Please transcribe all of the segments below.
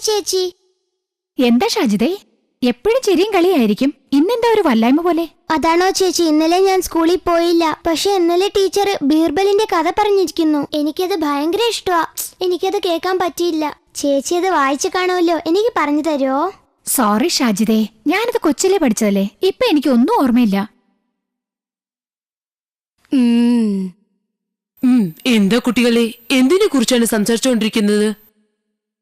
ചേച്ചി. എന്താ ഷാജിദേ, എപ്പോഴും ചിരിയും കളിയായിരിക്കും, ഇന്നെന്താ ഒരു വല്ലായ്മ പോലെ? അതാണോ ചേച്ചി, ഇന്നലെ ഞാൻ സ്കൂളിൽ പോയില്ല. പക്ഷെ ഇന്നലെ ടീച്ചർ ബീർബലിന്റെ കഥ പറഞ്ഞിരിക്കുന്നു. എനിക്കത് ഭയങ്കര ഇഷ്ടമാ. എനിക്കത് കേൾക്കാൻ പറ്റിയില്ല. ചേച്ചി അത് വായിച്ചു കാണുമല്ലോ, എനിക്ക് പറഞ്ഞു തരുമോ? സോറി ഷാജിദേ, ഞാനത് കൊച്ചിലെ പഠിച്ചതല്ലേ, ഇപ്പൊ എനിക്ക് ഒന്നും ഓർമ്മയില്ല. എന്താ കുട്ടികളെ, എന്തിനെ കുറിച്ചാണ് സംസാരിച്ചുകൊണ്ടിരിക്കുന്നത്?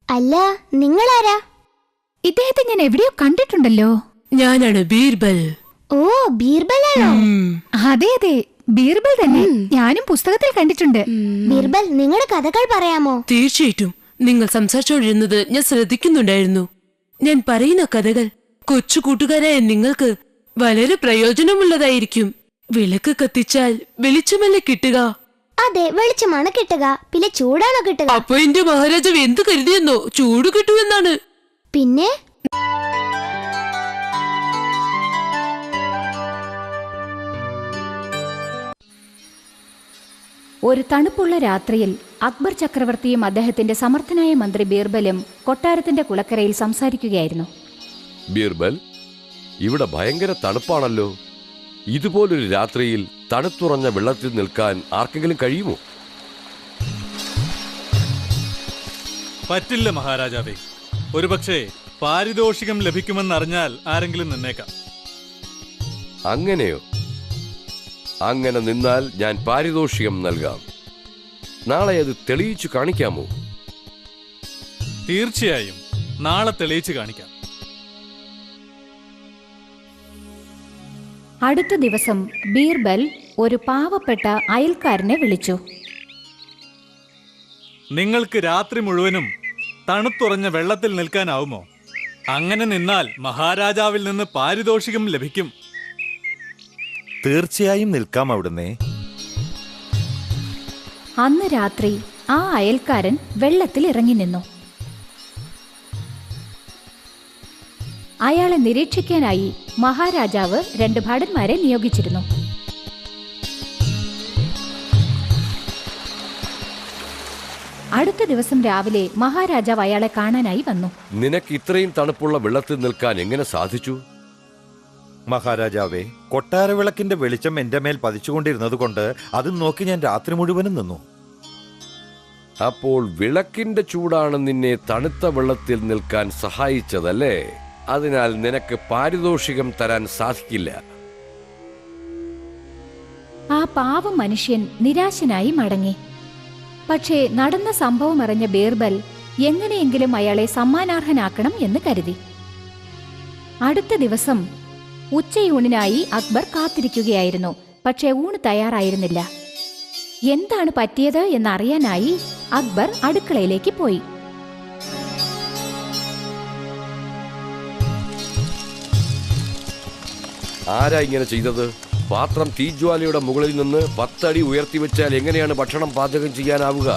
അല്ല, നിങ്ങളാരാ? ഇദ്ദേഹത്തെ ഞാൻ എവിടെയോ കണ്ടിട്ടുണ്ടല്ലോ. ഞാനാണ് ബീർബൽ. ഓ, ബീർബലാണോ? അതെ അതെ, ബീർബൽ തന്നെ. ഞാനും പുസ്തകത്തിൽ കണ്ടിട്ടുണ്ട്. ബീർബൽ, നിങ്ങളുടെ കഥകൾ പറയാമോ? തീർച്ചയായിട്ടും. നിങ്ങൾ സംസാരിച്ചുകൊണ്ടിരുന്നത് ഞാൻ ശ്രദ്ധിക്കുന്നുണ്ടായിരുന്നു. ഞാൻ പറയുന്ന കഥകൾ കൊച്ചു കൂട്ടുകാരായ നിങ്ങൾക്ക് വളരെ പ്രയോജനമുള്ളതായിരിക്കും. വിളക്ക് കത്തിച്ചാൽ വെളിച്ചമല്ലേ കിട്ടുക? അതെ, വെളിച്ചമാണ് കിട്ടുക. പിന്നെ ചൂടാണോ കിട്ടുക? അപ്പൊ എന്റെ മഹാരാജാവ് എന്ത് കരുതിയെന്നോ, ചൂട് കിട്ടുമെന്നാണ്. പിന്നെ ഒരു തണുപ്പുള്ള രാത്രിയിൽ അക്ബർ ചക്രവർത്തിയും അദ്ദേഹത്തിന്റെ സമർത്ഥനായ മന്ത്രി ബീർബലും കൊട്ടാരത്തിന്റെ കുളക്കരയിൽ സംസാരിക്കുകയായിരുന്നു. ബീർബൽ, ഇവിടെ ഭയങ്കര തണുപ്പാണല്ലോ. ഇതുപോലൊരു രാത്രിയിൽ തണുത്തുറഞ്ഞ വെള്ളത്തിൽ നിൽക്കാൻ ആർക്കെങ്കിലും കഴിയുമോ? പറ്റില്ല മഹാരാജാവേ. ഒരുപക്ഷെ പാരിതോഷികം ലഭിക്കുമെന്നറിഞ്ഞാൽ ആരെങ്കിലും നിന്നേക്കാം. അങ്ങനെയോ? അങ്ങനെ നിന്നാൽ ഞാൻ പാരിതോഷികം നൽകാം. നാളെ അത് തെളിയിച്ചു കാണിക്കാമോ? തീർച്ചയായും, നാളെ തെളിയിച്ചു കാണിക്കാം. അടുത്ത ദിവസം ബീർബൽ ഒരു പാവപ്പെട്ട അയൽക്കാരനെ വിളിച്ചു. നിങ്ങൾക്ക് രാത്രി മുഴുവനും തണുത്തുറഞ്ഞ വെള്ളത്തിൽ നിൽക്കാനാവുമോ? അങ്ങനെ നിന്നാൽ മഹാരാജാവിൽ നിന്ന് പാരിതോഷികം ലഭിക്കും. തീർച്ചയായും നിൽക്കാം അവിടുന്ന്. അന്ന് രാത്രി ആ അയൽക്കാരൻ വെള്ളത്തിൽ ഇറങ്ങി നിന്നു. അയാളെ നിരീക്ഷിക്കാനായി മഹാരാജാവ് 2 ഭടന്മാരെ നിയോഗിച്ചിരുന്നു. അടുത്ത ദിവസം രാവിലെ മഹാരാജാവ് അയാളെ കാണാനായി വന്നു. നിനക്ക് ഇത്രയും തണുപ്പുള്ള വെള്ളത്തിൽ നിൽക്കാൻ എങ്ങനെ സാധിച്ചു? മഹാരാജാവേ, കൊട്ടാരവിളക്കിന്റെ വെളിച്ചം എന്റെ മേൽ പതിച്ചുകൊണ്ടിരുന്നത് കൊണ്ട് അത് നോക്കി ഞാൻ രാത്രി മുഴുവനും നിന്നു. അപ്പോൾ വിളക്കിന്റെ ചൂടാണ് നിന്നെ തണുത്ത വെള്ളത്തിൽ നിൽക്കാൻ സഹായിച്ചതല്ലേ? അതിനാൽ നിനക്ക് പാരിതോഷികം തരാൻ സാധിക്കില്ല. ആ പാവം മനുഷ്യൻ നിരാശനായി മടങ്ങി. പക്ഷേ നടന്ന സംഭവം അറിഞ്ഞ ബീർബൽ എങ്ങനെയെങ്കിലും അയാളെ സമ്മാനാർഹനാക്കണം എന്ന് കരുതി. അടുത്ത ദിവസം ഉച്ചയൂണിനായി അക്ബർ കാത്തിരിക്കുകയായിരുന്നു. പക്ഷേ ഊണ് തയ്യാറായിരുന്നില്ല. എന്താണ് പറ്റിയത് എന്നറിയാനായി അക്ബർ അടുക്കളയിലേക്ക് പോയി. ആരാ ഇങ്ങനെ ചെയ്തത്? പാത്രം തീജ്വാലയുടെ മുകളിൽ നിന്ന് 10 അടി ഉയർത്തി വെച്ചാൽ എങ്ങനെയാണ് ഭക്ഷണം പാചകം ചെയ്യാനാവുക?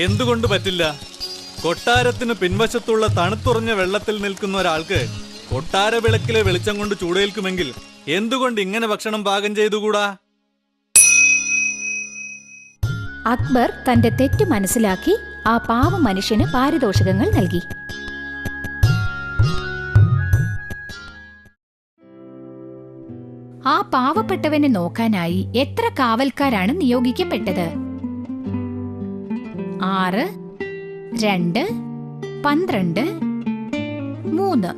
എന്തുകൊണ്ട് പറ്റില്ല? കൊട്ടാരത്തിന് പിൻവശത്തുള്ള തണുത്തുറഞ്ഞ വെള്ളത്തിൽ നിൽക്കുന്ന ഒരാൾക്ക് കൊട്ടാര വിളക്കിലെ വെളിച്ചം കൊണ്ട് ചൂടേൽക്കുമെങ്കിൽ എന്തുകൊണ്ട് ഇങ്ങനെ ഭക്ഷണം പാകം ചെയ്തുകൂടാ? അക്ബർ തന്റെ തെറ്റ് മനസ്സിലാക്കി ആ പാവ മനുഷ്യന് പാരിതോഷികങ്ങൾ നൽകി. ആ പാവപ്പെട്ടവനെ നോക്കാനായി എത്ര കാവൽക്കാരാണ് നിയോഗിക്കപ്പെട്ടത്? 6, 2, 12, 3.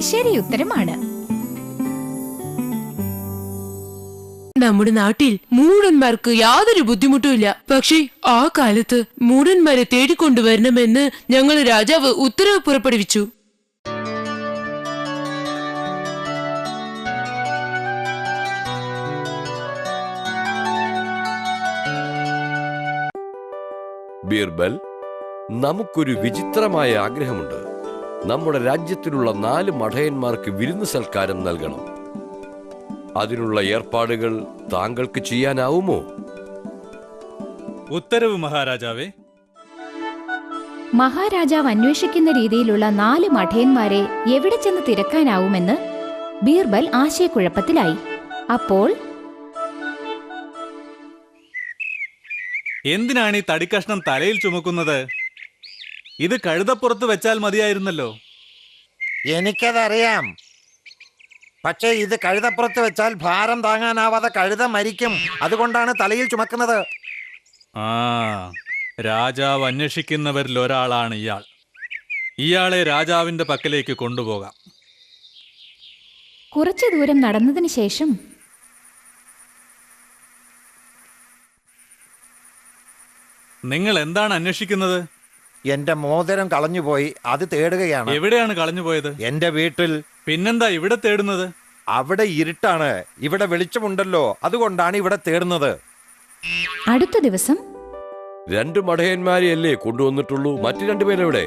ശരി ഉത്തരമാണ്. നമ്മുടെ നാട്ടിൽ മൂടന്മാർക്ക് യാതൊരു ബുദ്ധിമുട്ടുമില്ല. പക്ഷേ ആ കാലത്ത് മൂടന്മാരെ തേടിക്കൊണ്ടുവരണമെന്ന് ഞങ്ങൾ രാജാവ് ഉത്തരവ് പുറപ്പെടുവിച്ചു. ബീർബൽ, നമുക്കൊരു വിചിത്രമായ ആഗ്രഹമുണ്ട്. നമ്മുടെ രാജ്യത്തിലുള്ള 4 മഠയന്മാർക്ക് വിരുന്ന് സൽക്കാരം നൽകണം. അതിനുള്ള ഏർപ്പാടുകൾ താങ്കൾക്ക് ചെയ്യാനാവുമോ? ഉത്തരവ് മഹാരാജാവേ. മഹാരാജാവ് അന്വേഷിക്കുന്ന രീതിയിലുള്ള 4 മഠയന്മാരെ എവിടെ ചെന്ന് തിരക്കാനാവുമെന്ന് ബീർബൽ ആശയക്കുഴപ്പത്തിലായി. അപ്പോൾ എന്തിനാണ് ഈ തടിക്കഷ്ണം തലയിൽ ചുമക്കുന്നത്? ഇത് കഴുതപ്പുറത്ത് വെച്ചാൽ മതിയായിരുന്നല്ലോ. എനിക്കതറിയാം. പക്ഷേ ഇത് കഴുതപ്പുറത്ത് വെച്ചാൽ ഭാരം താങ്ങാനാവാതെ കഴുത മരിക്കും. അതുകൊണ്ടാണ് തലയിൽ ചുമക്കുന്നത്. ആ, രാജാവ് അന്വേഷിക്കുന്നവരിൽ ഒരാളാണ് ഇയാൾ. ഇയാളെ രാജാവിന്റെ പക്കലേക്ക് കൊണ്ടുപോകാം. കുറച്ചു ദൂരം നടന്നതിന് ശേഷം നിങ്ങൾ എന്താണ് അന്വേഷിക്കുന്നത്? എന്റെ മോതിരം കളഞ്ഞുപോയി, അത് തേടുകയാണ്. എവിടെയാണ് കളഞ്ഞുപോയത്? എന്റെ വീട്ടിൽ. പിന്നെന്താ ഇവിടെ തേടുന്നത്? അവിടെ ഇരുട്ടാണ്, ഇവിടെ വെളിച്ചമുണ്ടല്ലോ, അതുകൊണ്ടാണ് ഇവിടെ തേടുന്നത്. അടുത്ത ദിവസം 2 മടയന്മാരെയല്ലേ കൊണ്ടുവന്നിട്ടുള്ളൂ? മറ്റു 2 പേരെവിടെ?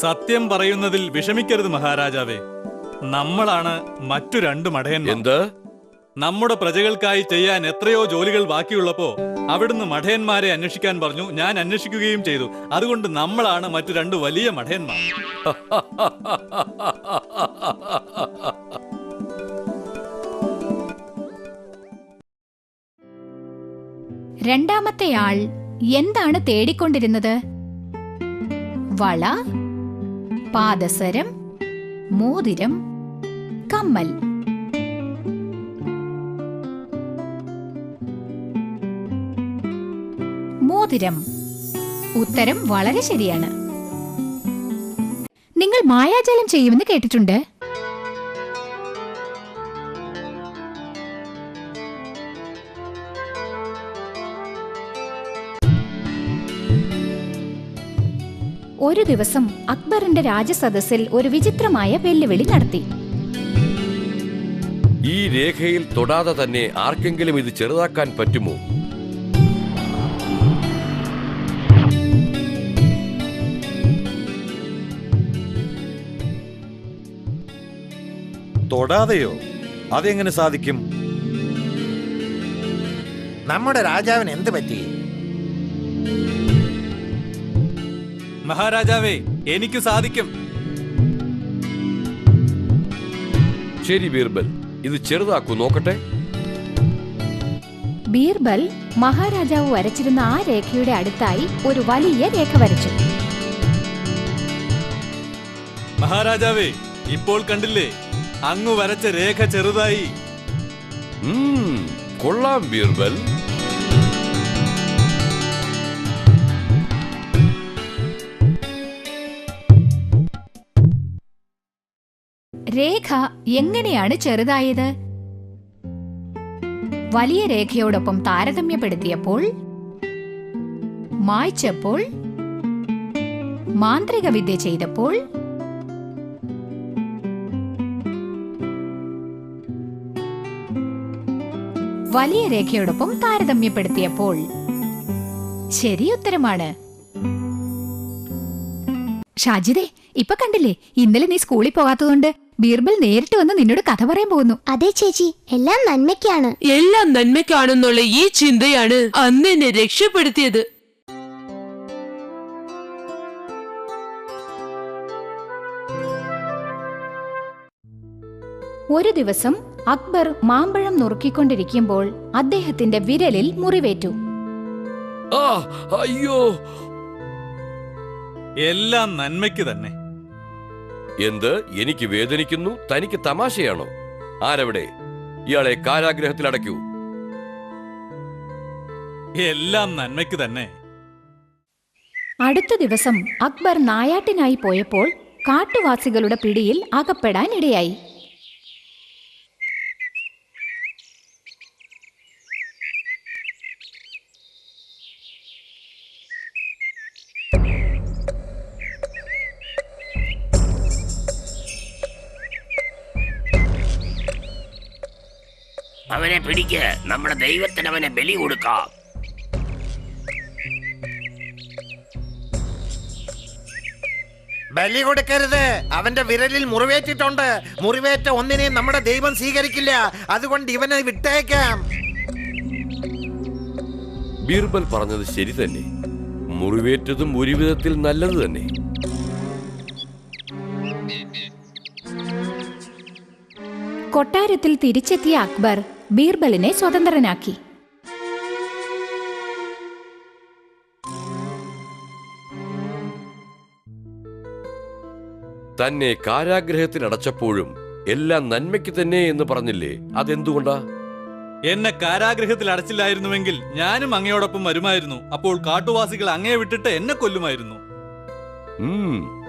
സത്യം പറയുന്നതിൽ വിഷമിക്കരുത് മഹാരാജാവേ. നമ്മളാണ് മറ്റു 2 മടയന്മാർ. എന്ത്? നമ്മുടെ പ്രജകൾക്കായി ചെയ്യാൻ എത്രയോ ജോലികൾ ബാക്കിയുള്ളപ്പോ അവിടുന്ന് മഠയന്മാരെ അന്വേഷിക്കാൻ പറഞ്ഞു. ഞാൻ അന്വേഷിക്കുകയും ചെയ്തു. അതുകൊണ്ട് നമ്മളാണ് മറ്റു 2 വലിയ മഠയന്മാർ. രണ്ടാമത്തെയാൾ എന്താണ് തേടിക്കൊണ്ടിരുന്നത്? വള, പാദസരം, മോതിരം, കമ്മൽ. മോതിരം. ഉത്തരം വളരെ ശരിയാണ്. നിങ്ങൾ മായാജാലം ചെയ്യുമെന്ന് കേട്ടിട്ടുണ്ട്. ഒരു ദിവസം അക്ബറിന്റെ രാജസദസ്സിൽ ഒരു വിചിത്രമായ വെല്ലുവിളി നടത്തി. ഈ രേഖയിൽ തൊടാതെ തന്നെ ആർക്കെങ്കിലും ഇത് ചെറുതാക്കാൻ പറ്റുമോ? തൊടാതെയോ? അതെങ്ങനെ സാധിക്കും? നമ്മുടെ രാജാവിന് എന്ത് പറ്റി? മഹാരാജാവേ, എനിക്ക് സാധിക്കും. ശരി ബീർബൽ, ഇത് ചെറുതാക്കൂ നോക്കട്ടെ. ബീർബൽ മഹാരാജാവ് വരച്ചിരുന്ന ആ രേഖയുടെ അടുത്തായി ഒരു വലിയ രേഖ വരച്ചു. മഹാരാജാവേ, ഇപ്പോൾ കണ്ടില്ലേ, അങ്ങ് വരച്ച രേഖ ചെറുതായി. കൊള്ളാം ബീർബൽ. രേഖ എങ്ങനെയാണ് ചെറുതായത്? വലിയ രേഖയോടൊപ്പം താരതമ്യപ്പെടുത്തിയപ്പോൾ, മായ്ച്ചപ്പോൾ, മാന്ത്രിക വിദ്യ ചെയ്തപ്പോൾ, വലിയ രേഖയോടൊപ്പം താരതമ്യപ്പെടുത്തിയപ്പോൾ. ശരി ഉത്തരമാണ്. ഷാജിദേ, ഇപ്പൊ കണ്ടില്ലേ, ഇന്നലെ നീ സ്കൂളിൽ പോകാത്തതുകൊണ്ട് ബീർബൽ നേരിട്ട് വന്ന് നിന്നോട് കഥ പറയാൻ പോകുന്നു. അതെ ചേച്ചി, എല്ലാം നന്മയ്ക്കാണ്. എല്ലാം നന്മയ്ക്കാണെന്നുള്ള ഈ ചിന്തയാണ് അന്ന് എന്നെ രക്ഷപ്പെടുത്തിയത്. ഒരു ദിവസം അക്ബർ മാമ്പഴം നുറുക്കിക്കൊണ്ടിരിക്കുമ്പോൾ അദ്ദേഹത്തിന്റെ വിരലിൽ മുറിവേറ്റു. അയ്യോ! എല്ലാം നന്മയ്ക്ക് തന്നെ. എന്ത്? എനിക്ക് വേദനിക്കുന്നു? തനിക്ക് തമാശയാണോ? ആരവിടെ? ഇയാളെ കാരാഗ്രഹത്തിൽ അടയ്ക്കൂ. എല്ലാം നന്മയ്ക്ക് തന്നെ. അടുത്ത ദിവസം അക്ബർ നായാട്ടിനായി പോയപ്പോൾ കാട്ടുവാസികളുടെ പിടിയിൽ അകപ്പെടാൻ ഇടയായി. അവനെ പിടിക്ക്, നമ്മുടെ ദൈവത്തിന് അവനെ ബലി കൊടുക്കാം. ബലി കൊടുക്കരുത്, അവന്റെ വിരലിൽ മുറിവേറ്റിട്ടുണ്ട്. മുറിവേറ്റ ഒന്നിനെയും നമ്മുടെ ദൈവം സ്വീകരിക്കില്ല. അതുകൊണ്ട് ഇവനെ വിട്ടേക്കാം. ബീർബൽ പറഞ്ഞത് ശരി തന്നെ. മുറിവേറ്റതും ഒരു വിധത്തിൽ നല്ലത് തന്നെ. കൊട്ടാരത്തിൽ തിരിച്ചെത്തിയ അക്ബർ ബീർബലിനെ സ്വതന്ത്രനാക്കി. തന്നെ കാരാഗ്രഹത്തിൽ അടച്ചപ്പോഴും എല്ലാം നന്മയ്ക്ക് തന്നെ എന്ന് പറഞ്ഞില്ലേ, അതെന്തുകൊണ്ടാ? എന്നെ കാരാഗ്രഹത്തിൽ അടച്ചില്ലായിരുന്നുവെങ്കിൽ ഞാനും അങ്ങയോടൊപ്പം വരുമായിരുന്നു. അപ്പോൾ കാട്ടുവാസികൾ അങ്ങയെ വിട്ടിട്ട് എന്നെ കൊല്ലുമായിരുന്നു.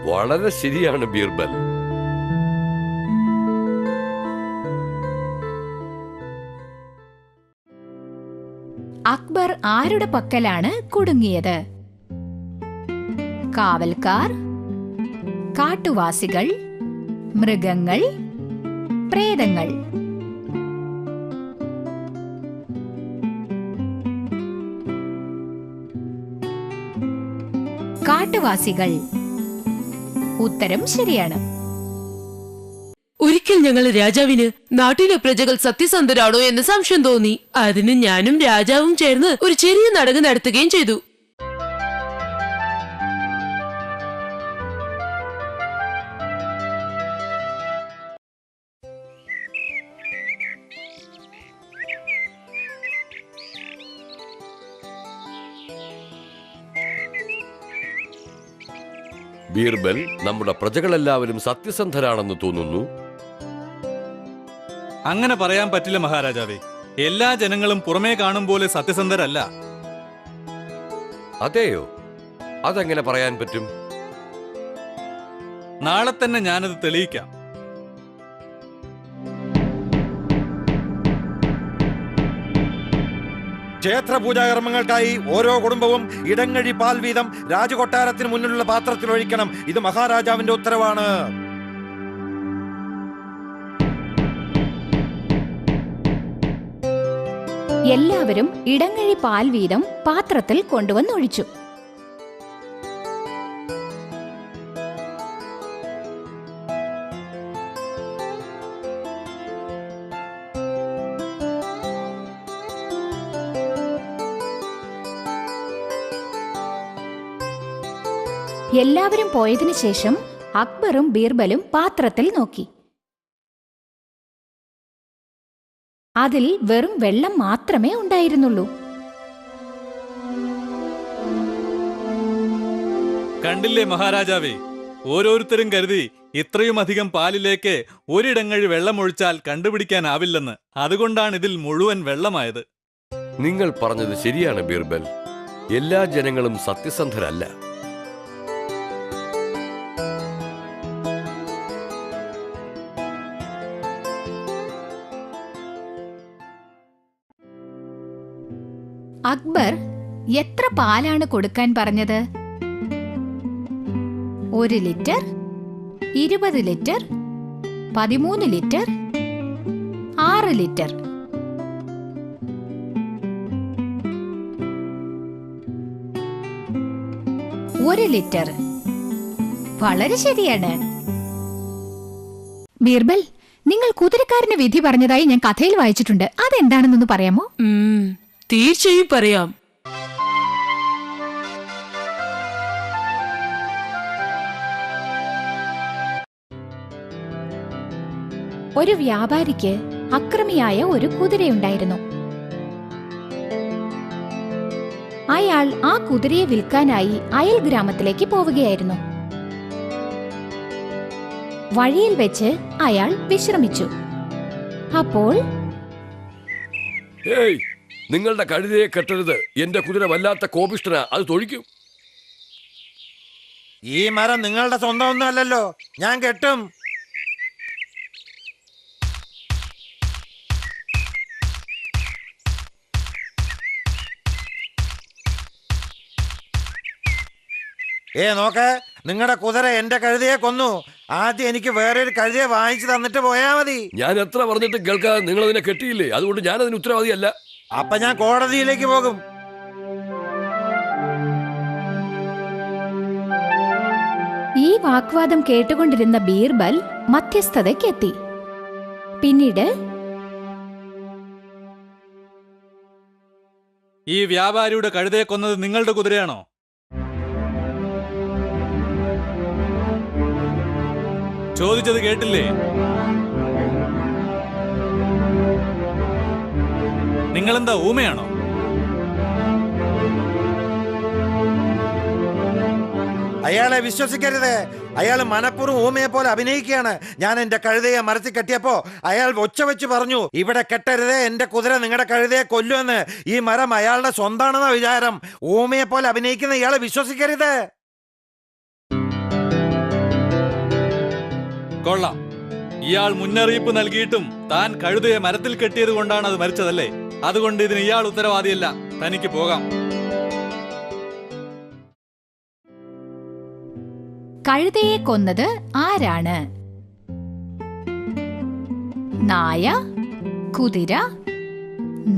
വളരെ ശരിയാണ് ബീർബൽ. അക്ബർ ആരുടെ പക്കലാണ് കുടുങ്ങിയത്? കാവൽക്കാർ, കാട്ടുവാസികൾ, മൃഗങ്ങൾ, പ്രേതങ്ങൾ. കാട്ടുവാസികൾ. ഉത്തരം ശരിയാണ്. ഒരിക്കൽ ഞങ്ങൾ രാജാവിന് നാട്ടിലെ പ്രജകൾ സത്യസന്ധരാണോ എന്ന് സംശയം തോന്നി. അതിന് ഞാനും രാജാവും ചേർന്ന് ഒരു ചെറിയ നാടകം നടത്തുകയും ചെയ്തു. ബീർബൽ, നമ്മുടെ പ്രജകളെല്ലാവരും സത്യസന്ധരാണെന്ന് തോന്നുന്നു. അങ്ങനെ പറയാൻ പറ്റില്ല മഹാരാജാവേ. എല്ലാ ജനങ്ങളും പുറമേ കാണും പോലെ സത്യസന്ധരല്ല. അതെയോ? അതെങ്ങനെ പറയാൻ പറ്റും? നാളെ തന്നെ ഞാനത് തെളിയിക്കാം. ക്ഷേത്രപൂജാകർമ്മങ്ങൾക്കായി ഓരോ കുടുംബവും ഇടങ്ങഴി പാൽ വീതം രാജകൊട്ടാരത്തിന് മുന്നിലുള്ള പാത്രത്തിൽ ഒഴിക്കണം. ഇത് മഹാരാജാവിന്റെ ഉത്തരവാണ്. എല്ലാവരും ഇടങ്ങഴി പാൽ വീതം പാത്രത്തിൽ കൊണ്ടുവന്നൊഴിച്ചു. എല്ലാവരും പോയതിനു ശേഷം അക്ബറും ബീർബലും പാത്രത്തിൽ നോക്കി. അതിൽ വെറും വെള്ളം മാത്രമേ ഉണ്ടായിരുന്നുള്ളൂ. കണ്ടില്ലേ മഹാരാജാവേ, ഓരോരുത്തരും കരുതി ഇത്രയും അധികം പാലിലേക്ക് ഒരിടങ്ങഴി വെള്ളമൊഴിച്ചാൽ കണ്ടുപിടിക്കാനാവില്ലെന്ന്. അതുകൊണ്ടാണ് ഇതിൽ മുഴുവൻ വെള്ളമായത്. നിങ്ങൾ പറഞ്ഞത് ശരിയാണ് ബീർബൽ. എല്ലാ ജനങ്ങളും സത്യസന്ധരല്ല. അക്ബർ എത്ര പാലാണ് കൊടുക്കാൻ പറഞ്ഞത്? 1 ലിറ്റർ, 20 ലിറ്റർ, 13 ലിറ്റർ, 6 ലിറ്റർ. ഒരു ലിറ്റർ. വളരെ ശരിയാണ്. ബീർബൽ, നിങ്ങൾ കുതിരക്കാരന് വിധി പറഞ്ഞതായി ഞാൻ കഥയിൽ വായിച്ചിട്ടുണ്ട്. അതെന്താണെന്നൊന്ന് പറയാമോ? തീർച്ചയായും പറയാം. ഒരു വ്യാപാരിക്ക് അക്രമിയായ ഒരു കുതിരയുണ്ടായിരുന്നു. അയാൾ ആ കുതിരയെ വിൽക്കാനായി അയൽ ഗ്രാമത്തിലേക്ക് പോവുകയായിരുന്നു. വഴിയിൽ വെച്ച് അയാൾ വിശ്രമിച്ചു. അപ്പോൾ നിങ്ങളുടെ കഴുതയെ കെട്ടരുത്. എന്റെ കുതിര വല്ലാത്ത കോപിഷ്ഠന, അത് തൊഴിക്കും. ഈ മരം നിങ്ങളുടെ സ്വന്തം ഒന്നും അല്ലല്ലോ, ഞാൻ കെട്ടും. നോക്ക്, നിങ്ങളുടെ കുതിര എന്റെ കഴുതയെ കൊന്നു. ആദ്യം എനിക്ക് വേറൊരു കഴുതയെ വാങ്ങിച്ചു തന്നിട്ട് പോയാ മതി. ഞാൻ എത്ര പറഞ്ഞിട്ട് കേൾക്കാതെ നിങ്ങൾ അതിനെ കെട്ടിയില്ലേ? അതുകൊണ്ട് ഞാൻ അതിന് ഉത്തരവാദിയല്ല. അപ്പൊ ഞാൻ കോടതിയിലേക്ക് പോകും. ഈ വാഗ്വാദം കേട്ടുകൊണ്ടിരുന്ന ബീർബൽ മധ്യസ്ഥതയ്ക്കെത്തി. പിന്നീട് ഈ വ്യാപാരിയുടെ കഴുതയെ കൊന്നത് നിങ്ങളുടെ കുതിരയാണോ? ചോദിച്ചത് കേട്ടില്ലേ? നിങ്ങളെന്താ ഊമയാണോ? അയാളെ വിശ്വസിക്കരുത്. അയാൾ മനപ്പൂർവ്വം ഊമയെ പോലെ അഭിനയിക്കുകയാണ്. ഞാൻ എന്റെ കഴുതയെ മരത്തിൽ കെട്ടിയപ്പോ അയാൾ ഒച്ച വെച്ച് പറഞ്ഞു, ഇവിടെ കെട്ടരുതേ, എന്റെ കുതിര നിങ്ങളുടെ കഴുതയെ കൊല്ലുമെന്ന്. ഈ മരം അയാളുടെ സ്വന്തമാണെന്ന വിചാരം. ഊമയെ പോലെ അഭിനയിക്കുന്ന ഇയാളെ വിശ്വസിക്കരുത്. കൊള്ളാം. ഇയാൾ മുന്നറിയിപ്പ് നൽകിയിട്ടും താൻ കഴുതയെ മരത്തിൽ കെട്ടിയത് കൊണ്ടാണ് അത് മരിച്ചതല്ലേ? അതുകൊണ്ട് ഇതിന് ഇയാൾ ഉത്തരവാദിയല്ല. തനിക്ക് പോകാം. കഴുതയെ കൊന്നത് ആരാണ്? നായ, കുതിര,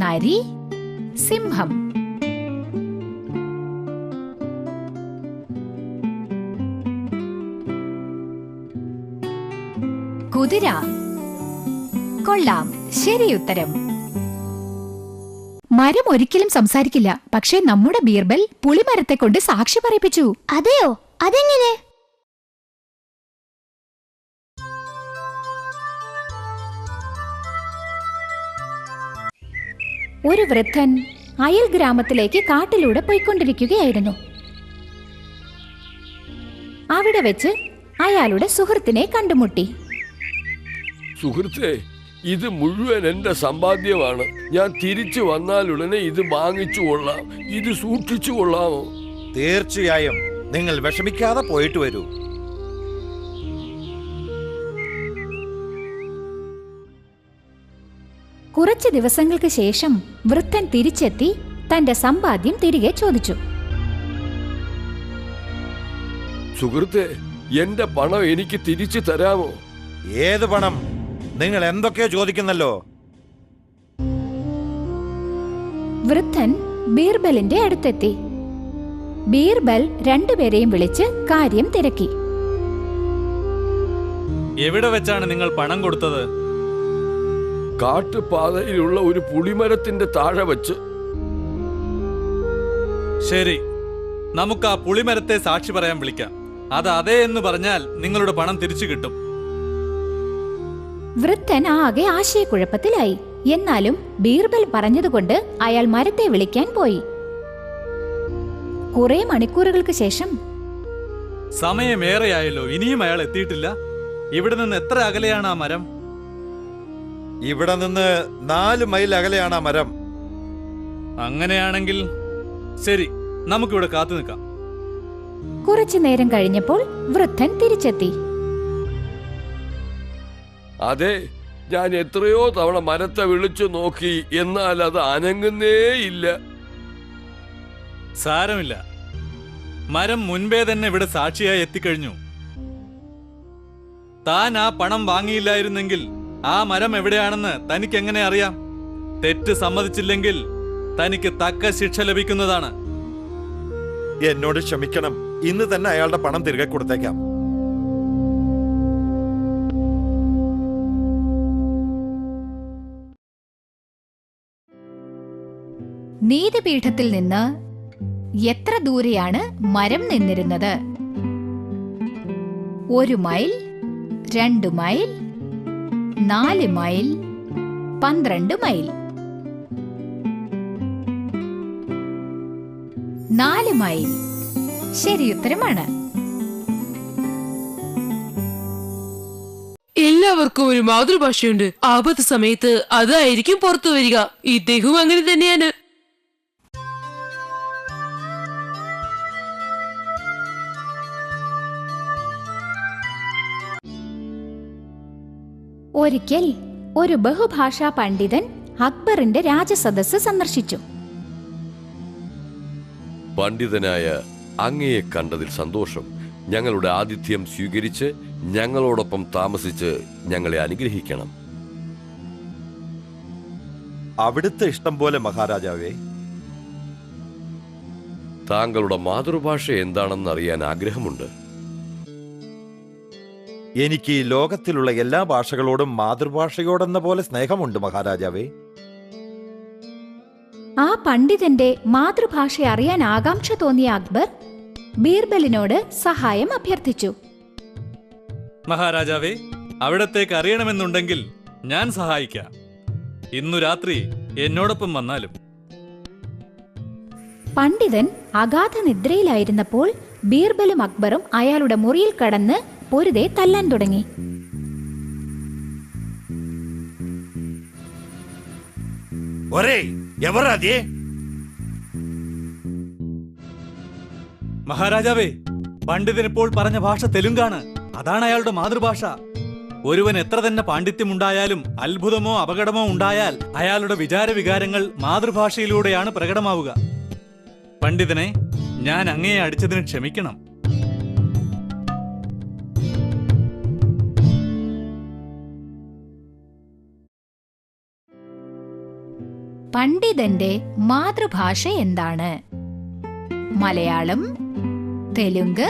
നരി, സിംഹം? കുതിര. കൊള്ളാം, ശരി ഉത്തരം. മരം ഒരിക്കലും സംസാരിക്കില്ല, പക്ഷേ നമ്മുടെ ബീർബൽ പുളിമരത്തെ കൊണ്ട് സാക്ഷി പറയിപ്പിച്ചു. അതെയോ? അതെങ്ങനെ? ഒരു വൃദ്ധൻ അയൽ ഗ്രാമത്തിലേക്ക് കാട്ടിലൂടെ പോയിക്കൊണ്ടിരിക്കുകയായിരുന്നു. അവിടെ വെച്ച് അയാളുടെ സുഹൃത്തിനെ കണ്ടുമുട്ടി. സുഹൃത്തേ, ഇത് മുഴുവൻ എന്റെ സമ്പാദ്യമാണ്. ഞാൻ തിരിച്ചു വന്നാലുടനെ ഇത് വാങ്ങിച്ചു കൊള്ളാം. ഇത് സൂക്ഷിച്ചു കൊള്ളാമോ? തീർച്ചയായും. നിങ്ങൾ വിഷമിക്കാതെ പോയിട്ട് വരൂ. കുറച്ച് ദിവസങ്ങൾക്ക് ശേഷം വൃദ്ധൻ തിരിച്ചെത്തി തന്റെ സമ്പാദ്യം തിരികെ ചോദിച്ചു. സുഹൃത്തേ, എന്റെ പണം എനിക്ക് തിരിച്ചു തരാമോ? ഏത് പണം? നിങ്ങൾ എന്തൊക്കെയോ ചോദിക്കുന്നല്ലോ. വൃദ്ധൻ ബീർബലിന്റെ അടുത്തെത്തി. ബീർബൽ രണ്ടുപേരെയും വിളിച്ച് കാര്യം തിരക്കി. എവിടെ വെച്ചാണ് നിങ്ങൾ പണം കൊടുത്തത്? കാട്ടുപാതയിലുള്ള ഒരു പുളിമരത്തിന്റെ താഴെ വച്ച്. ശരി, നമുക്ക് ആ പുളിമരത്തെ സാക്ഷി പറയാൻ വിളിക്കാം. അത് അതെ എന്ന് പറഞ്ഞാൽ നിങ്ങളുടെ പണം തിരിച്ചു കിട്ടും. വൃദ്ധൻ ആകെ ആശയക്കുഴപ്പത്തിലായി. എന്നാലും ബീർബൽ പറഞ്ഞതുകൊണ്ട് അയാൾ മരത്തെ വിളിക്കാൻ പോയി. കുറെ മണിക്കൂറുകൾക്ക് ശേഷം, സമയമേറെയായല്ലോ, ഇനിയും അയാൾ എത്തിയിട്ടില്ല. ഇവിടെ നിന്ന് എത്ര അകലെയാണ് ആ മരം? ഇവിടെ നിന്ന് 4 മൈൽ അകലെയാണ് ആ മരം. അങ്ങനെയാണെങ്കിൽ ശരി, നമുക്കിവിടെ കാത്തു നിൽക്കാം. കുറച്ചു നേരം കഴിഞ്ഞപ്പോൾ വൃദ്ധൻ തിരിച്ചെത്തി. അതെ, ഞാൻ എത്രയോ തവണ മരത്തെ വിളിച്ചു നോക്കി, എന്നാൽ അത് അനങ്ങുന്നേയില്ല. സാരമില്ല, മരം മുൻപേ തന്നെ ഇവിടെ സാക്ഷിയായി എത്തിക്കഴിഞ്ഞു. താൻ ആ പണം വാങ്ങിയില്ലായിരുന്നെങ്കിൽ ആ മരം എവിടെയാണെന്ന് തനിക്ക് എങ്ങനെ അറിയാം? തെറ്റ് സമ്മതിച്ചില്ലെങ്കിൽ തനിക്ക് തക്ക ശിക്ഷ ലഭിക്കുന്നതാണ്. എന്നോട് ക്ഷമിക്കണം. ഇന്ന് തന്നെ അയാളുടെ പണം തിരികെ കൊടുത്തേക്കാം. നീതിപീഠത്തിൽ നിന്ന് എത്ര ദൂരെയാണ് മരം നിന്നിരുന്നത്? 1 mile, 2 mile, 4 mile, 12 mile. 4 mile ശരിയുത്തരമാണ്. എല്ലാവർക്കും ഒരു മാതൃഭാഷയുണ്ട്. ആപത്ത് സമയത്ത് അതായിരിക്കും പുറത്തു വരിക. ഇദ്ദേഹവും അങ്ങനെ തന്നെയാണ്. ഒരിക്കൽ ഒരു ബഹുഭാഷാ പണ്ഡിതൻ അക്ബറിന്റെ രാജസദസ്സ് സന്ദർശിച്ചു. പണ്ഡിതനായ അങ്ങയെ കണ്ടതിൽ സന്തോഷം. ഞങ്ങളുടെ ആതിഥ്യം സ്വീകരിച്ച് ഞങ്ങളോടൊപ്പം താമസിച്ച് ഞങ്ങളെ അനുഗ്രഹിക്കണം. അവിടുത്തെ ഇഷ്ടം പോലെ മഹാരാജാവേ. താങ്കളുടെ മാതൃഭാഷ എന്താണെന്ന് അറിയാൻ ആഗ്രഹമുണ്ട്. എനിക്ക് ഈ ലോകത്തിലുള്ള എല്ലാ ഭാഷകളോടും മാതൃഭാഷയോടെന്ന പോലെ സ്നേഹമുണ്ട് മഹാരാജാവേ. ആ പണ്ഡിതന്റെ മാതൃഭാഷ അറിയാൻ ആകാംക്ഷ തോന്നിയ അക്ബർ ബീർബലിനോട് സഹായം അഭ്യർത്ഥിച്ചു. മഹാരാജാവേ, അവിടത്തേക്ക് അറിയണമെന്നുണ്ടെങ്കിൽ ഞാൻ സഹായിക്കാം. ഇന്നു രാത്രി എന്നോടൊപ്പം വന്നാലും. പണ്ഡിതൻ അഗാധ നിദ്രയിലായിരുന്നപ്പോൾ ബീർബലും അക്ബറും അയാളുടെ മുറിയിൽ കടന്ന് പൊരുതെ തല്ലാൻ തുടങ്ങി. മഹാരാജാവേ, പണ്ഡിതനിപ്പോൾ പറഞ്ഞ ഭാഷ തെലുങ്കാണ്. അതാണ് അയാളുടെ മാതൃഭാഷ. ഒരുവൻ എത്ര തന്നെ പാണ്ഡിത്യമുണ്ടായാലും അത്ഭുതമോ അപകടമോ ഉണ്ടായാൽ അയാളുടെ വിചാരവികാരങ്ങൾ മാതൃഭാഷയിലൂടെയാണ് പ്രകടമാവുക. പണ്ഡിതനെ, ഞാൻ അങ്ങയെ അടിച്ചതിന് ക്ഷമിക്കണം. പണ്ഡിതന്റെ മാതൃഭാഷ എന്താണ്? മലയാളം, തെലുങ്ക്,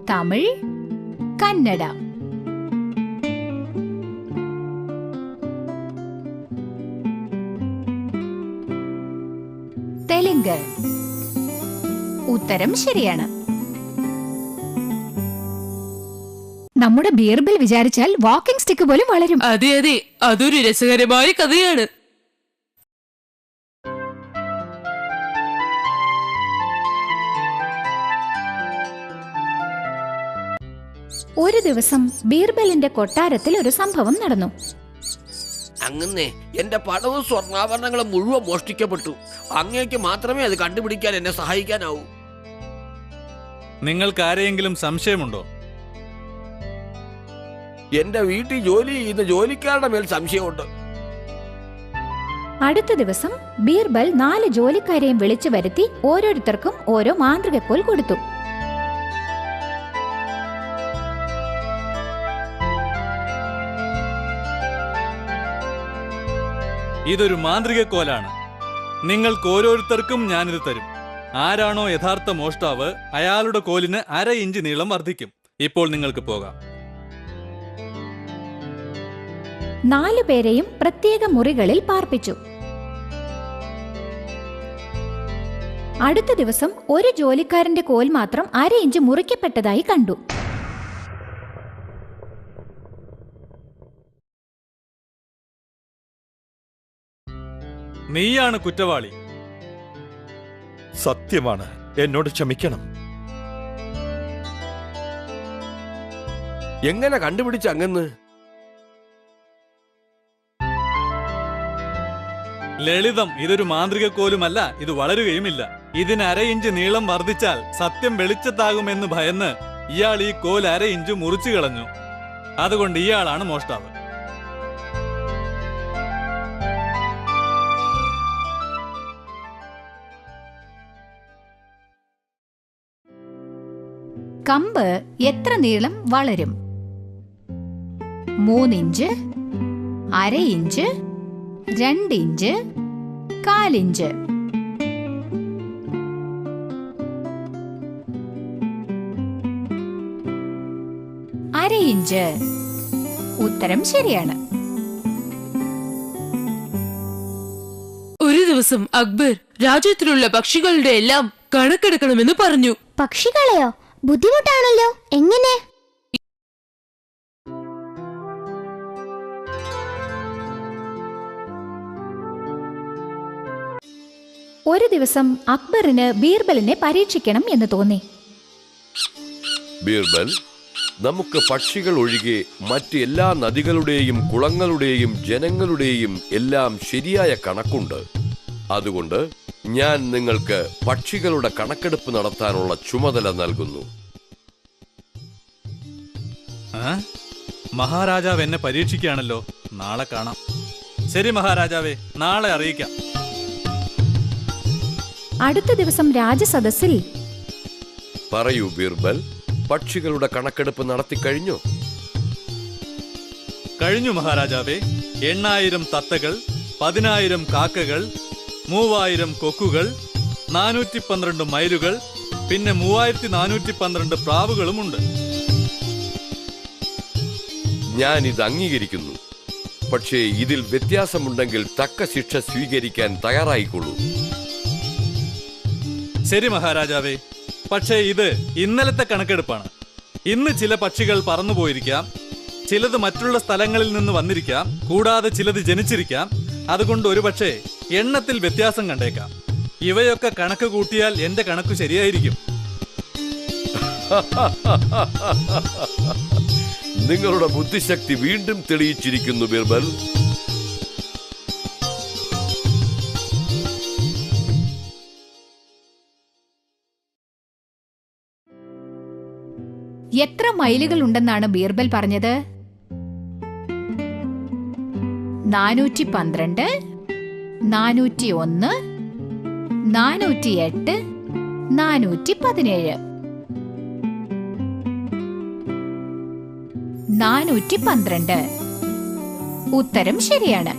തമിഴ്, കന്നഡ. തെലുങ്ക്. ഉത്തരം ശരിയാണ്. നമ്മുടെ ബീർബൽ വിചാരിച്ചാൽ വാക്കിംഗ് സ്റ്റിക്ക് പോലും വളരും. അതെ അതെ, അതൊരു രസകരമായ കഥയാണ്. ഒരു ദിവസം ബീർബലിന്റെ കൊട്ടാരത്തിൽ ഒരു സംഭവം നടന്നു. അങ്ങനെ എന്റെ പണവും സ്വർണ്ണാഭരണങ്ങളും മുഴുവൻ മോഷ്ടിക്കപ്പെട്ടു. അങ്ങേക്ക് മാത്രമേ അത് കണ്ടുപിടിക്കാൻ എന്നെ സഹായിക്കാനാവൂ. നിങ്ങൾക്ക് ആരെയെങ്കിലും സംശയമുണ്ടോ? എന്റെ വീട്ടിൽ ജോലി ചെയ്യുന്ന ജോലിക്കാരുടെ മേൽ സംശയമുണ്ട്. അടുത്ത ദിവസം ബീർബൽ 4 ജോലിക്കാരെയും വിളിച്ചു വരുത്തി ഓരോരുത്തർക്കും ഓരോ മാന്ത്രികക്കോൽ കൊടുത്തു. ഇതൊരു മാന്ത്രിക കോലാണ്. നിങ്ങൾക്ക് ഓരോരുത്തർക്കും ഞാനിത് തരും. ആരാണോ യഥാർത്ഥ മോഷ്ടാവ് അയാളുടെ കോലിന് 1/2 ഇഞ്ച് നീളം വർദ്ധിക്കും. ഇപ്പോൾ നിങ്ങൾക്ക് പോകാം. 4 പേരെയും പ്രത്യേക മുറികളിൽ പാർപ്പിച്ചു. അടുത്ത ദിവസം ഒരു ജോലിക്കാരന്റെ കോൽ മാത്രം 1/2 ഇഞ്ച് മുറിക്കപ്പെട്ടതായി കണ്ടു. നീയാണ് കുറ്റവാളി. സത്യമാണ്, എന്നോട് ക്ഷമിക്കണം. എങ്ങനെ കണ്ടുപിടിച്ച അങ്ങന്ന്? ലളിതം. ഇതൊരു മാന്ത്രിക കോലുമല്ല. ഇത് വളരുകയുമില്ല. ഇതിന് 1/2 ഇഞ്ച് നീളം വർദ്ധിച്ചാൽ സത്യം വെളിച്ചത്താകുമെന്ന് ഭയന്ന് ഇയാൾ ഈ കോൽ 1/2 ഇഞ്ച് മുറിച്ചു കളഞ്ഞു. അതുകൊണ്ട് ഇയാളാണ് മോഷ്ടാവ്. കമ്പ് എത്ര നീളം വളരും? 3 ഇഞ്ച്, 1/2 ഇഞ്ച്, 2 ഇഞ്ച്, 1/4 ഇഞ്ച്. അര ഇഞ്ച്. ഉത്തരം ശരിയാണ്. ഒരു ദിവസം അക്ബർ രാജ്യത്തിലുള്ള പക്ഷികളുടെ എല്ലാം കണക്കെടുക്കണമെന്ന് പറഞ്ഞു. പക്ഷികളെയോ? ബുദ്ധിമുട്ടാണല്ലോ. എങ്ങനെ? ഒരു ദിവസം അക്ബറിന് ബീർബലിനെ പരീക്ഷിക്കണം എന്ന് തോന്നി. ബീർബൽ, നമുക്ക് പക്ഷികൾ ഒഴികെ മറ്റ് എല്ലാ നദികളുടെയും കുളങ്ങളുടെയും ജനങ്ങളുടെയും എല്ലാം ശരിയായ കണക്കുണ്ട്. അതുകൊണ്ട് ഞാൻ നിങ്ങൾക്ക് പക്ഷികളുടെ കണക്കെടുപ്പ് നടത്താനുള്ള ചുമതല നൽകുന്നു. മഹാരാജാവ് എന്നെ പരീക്ഷിക്കുകയാണല്ലോ. നാളെ കാണാം. ശരി മഹാരാജാവേ, നാളെ അറിയിക്കാം. അടുത്ത ദിവസം രാജസദസ്സിൽ പറയൂ ബീർബൽ, പക്ഷികളുടെ കണക്കെടുപ്പ് നടത്തിക്കഴിഞ്ഞോ? കഴിഞ്ഞു മഹാരാജാവേ. 8000 തത്തകൾ, 10000 കാക്കകൾ, 3000 കൊക്കുകൾ, 412 മയിലുകൾ, പിന്നെ 3412 പ്രാവുകളുമുണ്ട്. ഞാൻ ഇത് അംഗീകരിക്കുന്നു. പക്ഷേ ഇതിൽ വ്യത്യാസമുണ്ടെങ്കിൽ തക്ക ശിക്ഷ സ്വീകരിക്കാൻ തയ്യാറായിക്കൊള്ളൂ. ശരി മഹാരാജാവേ, പക്ഷേ ഇത് ഇന്നലത്തെ കണക്കെടുപ്പാണ്. ഇന്ന് ചില പക്ഷികൾ പറന്നുപോയിരിക്കാം, ചിലത് മറ്റുള്ള സ്ഥലങ്ങളിൽ നിന്ന് വന്നിരിക്കാം, കൂടാതെ ചിലത് ജനിച്ചിരിക്കാം. അതുകൊണ്ട് ഒരുപക്ഷെ എണ്ണത്തിൽ വ്യത്യാസം കണ്ടേക്കാം. ഇവയൊക്കെ കണക്ക് കൂട്ടിയാൽ എന്റെ കണക്ക് ശരിയായിരിക്കും. നിങ്ങളുടെ ബുദ്ധിശക്തി വീണ്ടും തെളിയിച്ചിരിക്കുന്നു ബീർബൽ. എത്ര മൈലുകൾ ഉണ്ടെന്നാണ് ബീർബൽ പറഞ്ഞത്? 412, 401, 408, 417. 412. ഉത്തരം ശരിയാണ്.